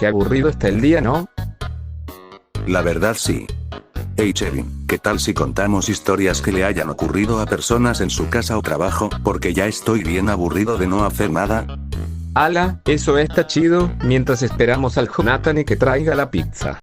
qué aburrido está el día, ¿no? La verdad sí. Hey Chevy, ¿qué tal si contamos historias que le hayan ocurrido a personas en su casa o trabajo? Porque ya estoy bien aburrido de no hacer nada. Ala, eso está chido, mientras esperamos al Jonathan y que traiga la pizza.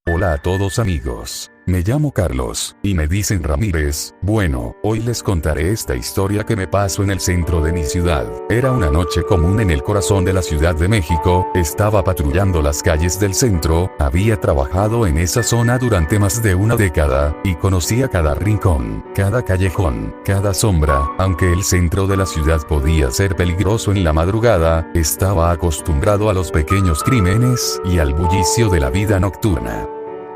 Hola a todos amigos. Me llamo Carlos, y me dicen Ramírez. Bueno, hoy les contaré esta historia que me pasó en el centro de mi ciudad. Era una noche común en el corazón de la Ciudad de México, estaba patrullando las calles del centro, había trabajado en esa zona durante más de una década, y conocía cada rincón, cada callejón, cada sombra. Aunque el centro de la ciudad podía ser peligroso en la madrugada, estaba acostumbrado a los pequeños crímenes, y al bullicio de la vida nocturna.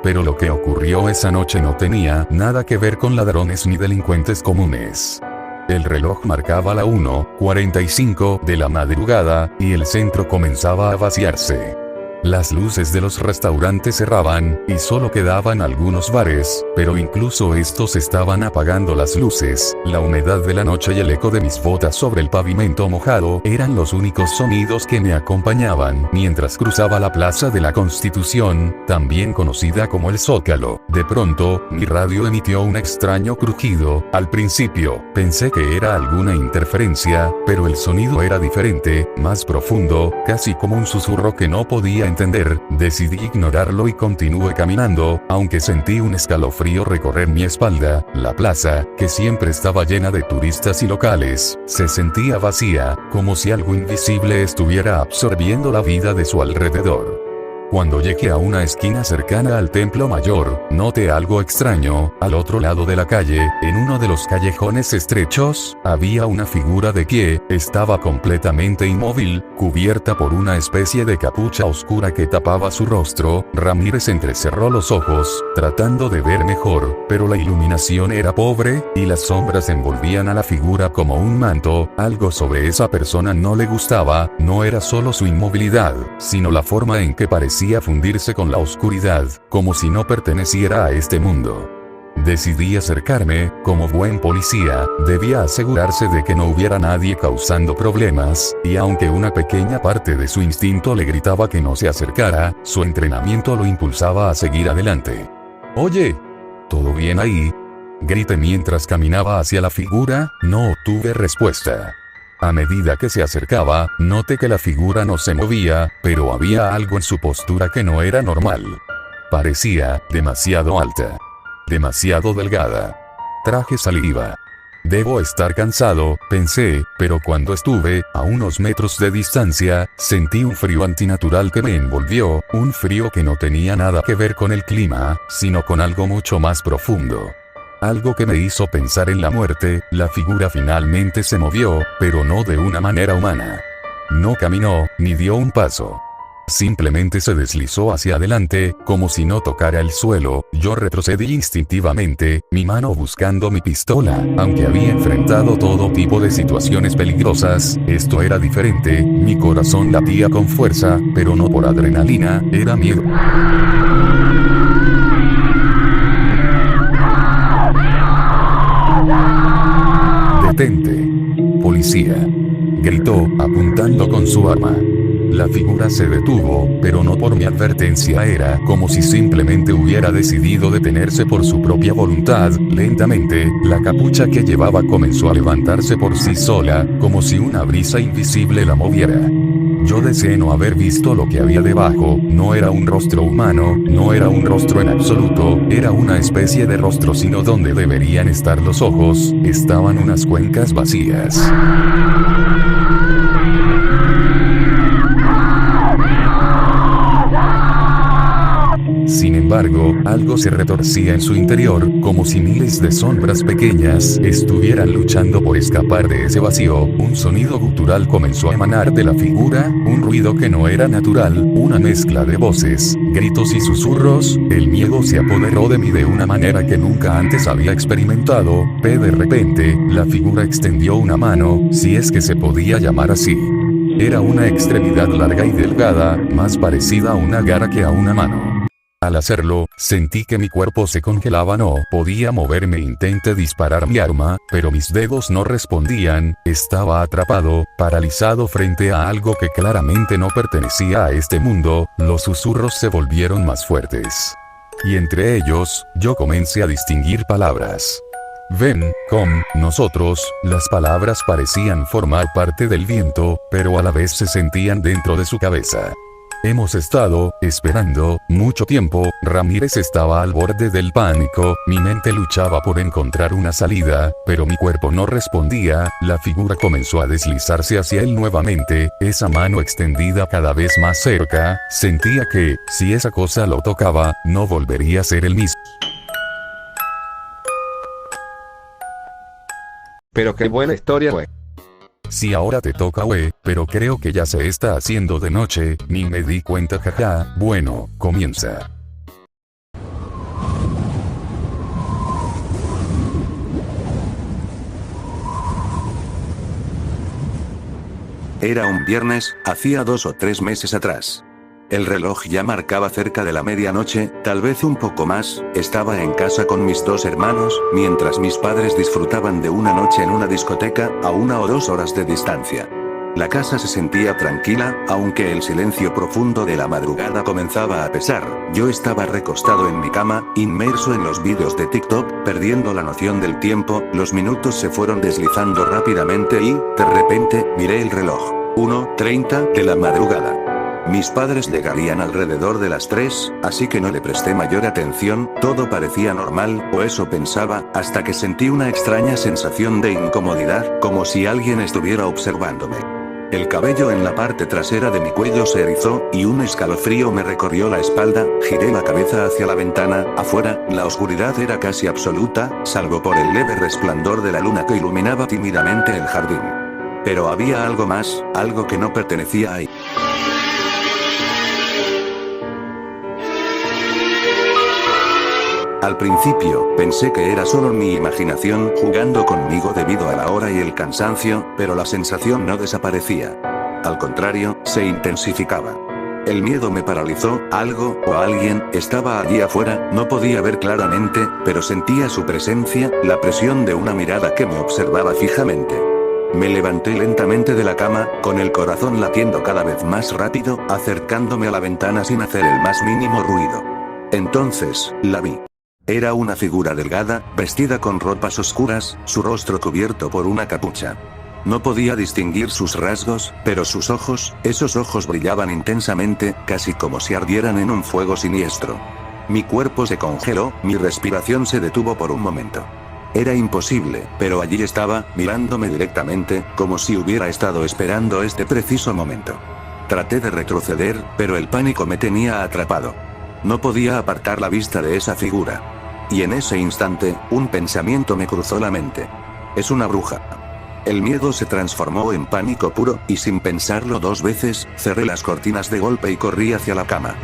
Pero lo que ocurrió esa noche no tenía nada que ver con ladrones ni delincuentes comunes. El reloj marcaba la 1:45 de la madrugada, y el centro comenzaba a vaciarse. Las luces de los restaurantes cerraban, y solo quedaban algunos bares, pero incluso estos estaban apagando las luces. La humedad de la noche y el eco de mis botas sobre el pavimento mojado eran los únicos sonidos que me acompañaban mientras cruzaba la Plaza de la Constitución, también conocida como el Zócalo. De pronto, mi radio emitió un extraño crujido. Al principio, pensé que era alguna interferencia, pero el sonido era diferente, más profundo, casi como un susurro que no podía entender. Decidí ignorarlo y continué caminando, aunque sentí un escalofrío recorrer mi espalda. La plaza, que siempre estaba llena de turistas y locales, se sentía vacía, como si algo invisible estuviera absorbiendo la vida de su alrededor. Cuando llegué a una esquina cercana al Templo Mayor, noté algo extraño. Al otro lado de la calle, en uno de los callejones estrechos, había una figura de pie, estaba completamente inmóvil, cubierta por una especie de capucha oscura que tapaba su rostro. Ramírez entrecerró los ojos, tratando de ver mejor, pero la iluminación era pobre, y las sombras envolvían a la figura como un manto. Algo sobre esa persona no le gustaba, no era solo su inmovilidad, sino la forma en que parecía fundirse con la oscuridad, como si no perteneciera a este mundo. Decidí acercarme. Como buen policía, debía asegurarse de que no hubiera nadie causando problemas, y aunque una pequeña parte de su instinto le gritaba que no se acercara, su entrenamiento lo impulsaba a seguir adelante. «Oye, ¿todo bien ahí?», grité mientras caminaba hacia la figura. No obtuve respuesta. A medida que se acercaba, noté que la figura no se movía, pero había algo en su postura que no era normal. Parecía demasiado alta, demasiado delgada. Traje saliva. Debo estar cansado, pensé, pero cuando estuve a unos metros de distancia, sentí un frío antinatural que me envolvió, un frío que no tenía nada que ver con el clima, sino con algo mucho más profundo. Algo que me hizo pensar en la muerte. La figura finalmente se movió, pero no de una manera humana. No caminó, ni dio un paso. Simplemente se deslizó hacia adelante, como si no tocara el suelo. Yo retrocedí instintivamente, mi mano buscando mi pistola. Aunque había enfrentado todo tipo de situaciones peligrosas, esto era diferente. Mi corazón latía con fuerza, pero no por adrenalina, era miedo. «¡Detente, policía!», gritó, apuntando con su arma. La figura se detuvo, pero no por mi advertencia. Era como si simplemente hubiera decidido detenerse por su propia voluntad. Lentamente, la capucha que llevaba comenzó a levantarse por sí sola, como si una brisa invisible la moviera. Yo deseé no haber visto lo que había debajo. No era un rostro humano, no era un rostro en absoluto, era una especie de rostro, sino donde deberían estar los ojos, estaban unas cuencas vacías. Sin embargo, algo se retorcía en su interior, como si miles de sombras pequeñas estuvieran luchando por escapar de ese vacío. Un sonido gutural comenzó a emanar de la figura, un ruido que no era natural, una mezcla de voces, gritos y susurros. El miedo se apoderó de mí de una manera que nunca antes había experimentado. De repente, la figura extendió una mano, si es que se podía llamar así. Era una extremidad larga y delgada, más parecida a una garra que a una mano. Al hacerlo, sentí que mi cuerpo se congelaba, no podía moverme, intenté disparar mi arma, pero mis dedos no respondían, estaba atrapado, paralizado frente a algo que claramente no pertenecía a este mundo, los susurros se volvieron más fuertes. Y entre ellos, yo comencé a distinguir palabras. Ven, con nosotros, las palabras parecían formar parte del viento, pero a la vez se sentían dentro de su cabeza. Hemos estado esperando mucho tiempo. Ramírez estaba al borde del pánico, mi mente luchaba por encontrar una salida, pero mi cuerpo no respondía, la figura comenzó a deslizarse hacia él nuevamente, esa mano extendida cada vez más cerca, sentía que, si esa cosa lo tocaba, no volvería a ser el mismo. Pero qué buena historia, güey. Si ahora te toca, pero creo que ya se está haciendo de noche, ni me di cuenta, jaja. Bueno, comienza. Era un viernes, hacía 2 o 3 meses atrás. El reloj ya marcaba cerca de la medianoche, tal vez un poco más. Estaba en casa con mis 2 hermanos, mientras mis padres disfrutaban de una noche en una discoteca, a 1 o 2 horas de distancia. La casa se sentía tranquila, aunque el silencio profundo de la madrugada comenzaba a pesar. Yo estaba recostado en mi cama, inmerso en los vídeos de TikTok, perdiendo la noción del tiempo. Los minutos se fueron deslizando rápidamente y, de repente, miré el reloj. 1:30 de la madrugada. Mis padres llegarían alrededor de las 3, así que no le presté mayor atención, todo parecía normal, o eso pensaba, hasta que sentí una extraña sensación de incomodidad, como si alguien estuviera observándome. El cabello en la parte trasera de mi cuello se erizó, y un escalofrío me recorrió la espalda. Giré la cabeza hacia la ventana. Afuera, la oscuridad era casi absoluta, salvo por el leve resplandor de la luna que iluminaba tímidamente el jardín. Pero había algo más, algo que no pertenecía ahí. Al principio, pensé que era solo mi imaginación jugando conmigo debido a la hora y el cansancio, pero la sensación no desaparecía. Al contrario, se intensificaba. El miedo me paralizó, algo, o alguien, estaba allí afuera, no podía ver claramente, pero sentía su presencia, la presión de una mirada que me observaba fijamente. Me levanté lentamente de la cama, con el corazón latiendo cada vez más rápido, acercándome a la ventana sin hacer el más mínimo ruido. Entonces, la vi. Era una figura delgada, vestida con ropas oscuras, su rostro cubierto por una capucha. No podía distinguir sus rasgos, pero sus ojos, esos ojos brillaban intensamente, casi como si ardieran en un fuego siniestro. Mi cuerpo se congeló, mi respiración se detuvo por un momento. Era imposible, pero allí estaba, mirándome directamente, como si hubiera estado esperando este preciso momento. Traté de retroceder, pero el pánico me tenía atrapado. No podía apartar la vista de esa figura. Y en ese instante, un pensamiento me cruzó la mente. Es una bruja. El miedo se transformó en pánico puro, y sin pensarlo 2 veces, cerré las cortinas de golpe y corrí hacia la cama.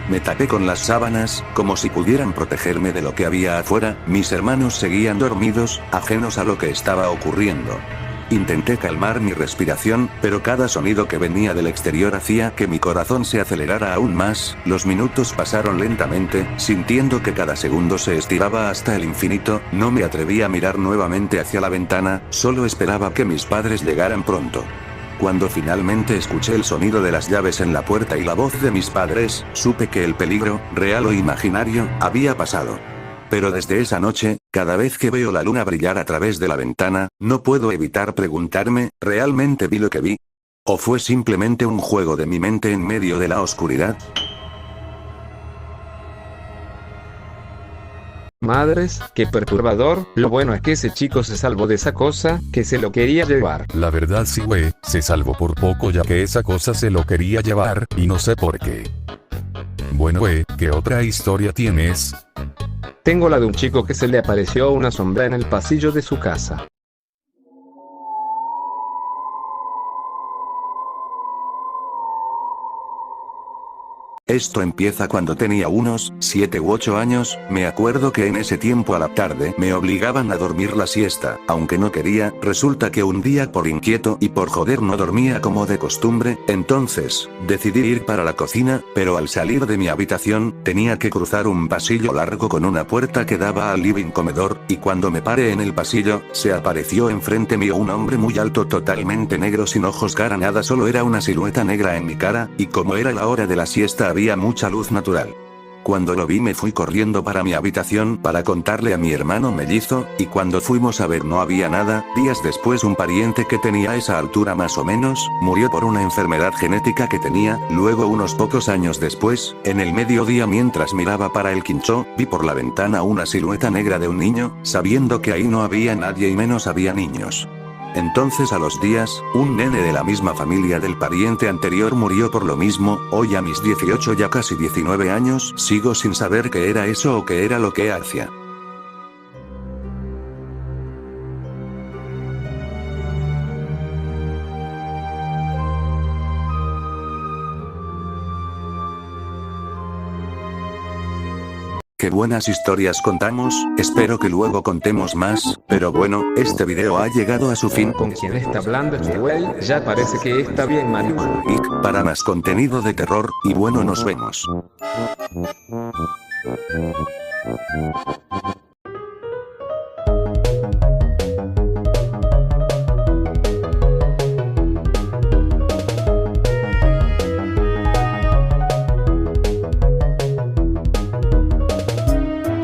Me tapé con las sábanas, como si pudieran protegerme de lo que había afuera. Mis hermanos seguían dormidos, ajenos a lo que estaba ocurriendo. Intenté calmar mi respiración, pero cada sonido que venía del exterior hacía que mi corazón se acelerara aún más. Los minutos pasaron lentamente, sintiendo que cada segundo se estiraba hasta el infinito. No me atreví a mirar nuevamente hacia la ventana, solo esperaba que mis padres llegaran pronto. Cuando finalmente escuché el sonido de las llaves en la puerta y la voz de mis padres, supe que el peligro, real o imaginario, había pasado. Pero desde esa noche, cada vez que veo la luna brillar a través de la ventana, no puedo evitar preguntarme, ¿realmente vi lo que vi? ¿O fue simplemente un juego de mi mente en medio de la oscuridad? Madres, qué perturbador. Lo bueno es que ese chico se salvó de esa cosa, que se lo quería llevar. La verdad sí, se salvó por poco ya que esa cosa se lo quería llevar, y no sé por qué. Bueno, ¿qué otra historia tienes? Tengo la de un chico que se le apareció una sombra en el pasillo de su casa. Esto empieza cuando tenía unos 7 u 8 años, me acuerdo que en ese tiempo a la tarde me obligaban a dormir la siesta, aunque no quería, resulta que un día por inquieto y por joder no dormía como de costumbre, entonces, decidí ir para la cocina, pero al salir de mi habitación, tenía que cruzar un pasillo largo con una puerta que daba al living comedor, y cuando me paré en el pasillo, se apareció enfrente mío un hombre muy alto totalmente negro sin ojos cara nada solo era una silueta negra en mi cara, y como era la hora de la siesta había mucha luz natural. Cuando lo vi me fui corriendo para mi habitación para contarle a mi hermano mellizo, y cuando fuimos a ver no había nada. Días después un pariente que tenía esa altura más o menos, murió por una enfermedad genética que tenía. Luego unos pocos años después, en el mediodía mientras miraba para el quinchó, vi por la ventana una silueta negra de un niño, sabiendo que ahí no había nadie y menos había niños. Entonces a los días, un nene de la misma familia del pariente anterior murió por lo mismo. Hoy a mis 18 ya casi 19 años sigo sin saber qué era eso o qué era lo que hacía. Qué buenas historias contamos, espero que luego contemos más, pero bueno, este video ha llegado a su fin. ¿Con quién está hablando este güey? Ya parece que está bien marihuana. Para más contenido de terror, y bueno nos vemos.